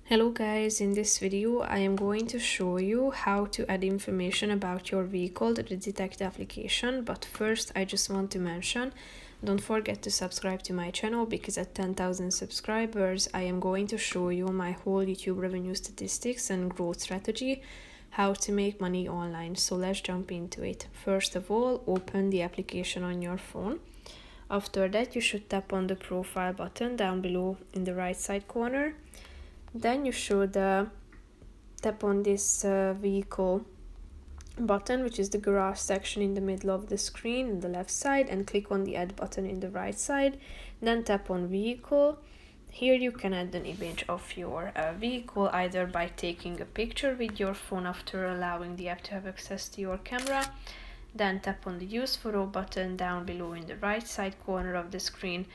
Hello guys, in this video I am going to show you how to add information about your vehicle to the Detecht application, but first I just want to mention, don't forget to subscribe to my channel because at 10,000 subscribers I am going to show you my whole YouTube revenue statistics and growth strategy, how to make money online. So let's jump into it. First of all, open the application on your phone. After that you should tap on the profile button down below in the right side corner. Then you should tap on this vehicle button, which is the garage section in the middle of the screen on the left side, and click on the add button in the right side. Then tap on vehicle. Here you can add an image of your vehicle either by taking a picture with your phone after allowing the app to have access to your camera. Then tap on the use photo button down below in the right side corner of the screen.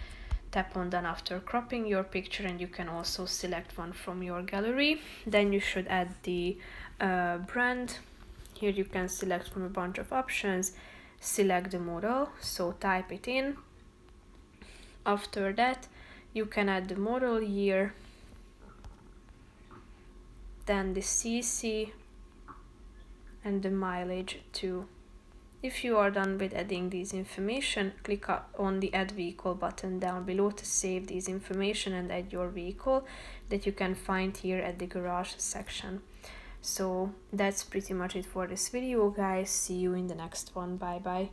Tap on done after cropping your picture, and you can also select one from your gallery. Then you should add the brand. Here you can select from a bunch of options, select the model, so type it in. After that you can add the model year, then the cc and the mileage too. If you are done with adding these information, click on the add vehicle button down below to save these information and add your vehicle that you can find here at the garage section. So that's pretty much it for this video, guys. See you in the next one. Bye bye.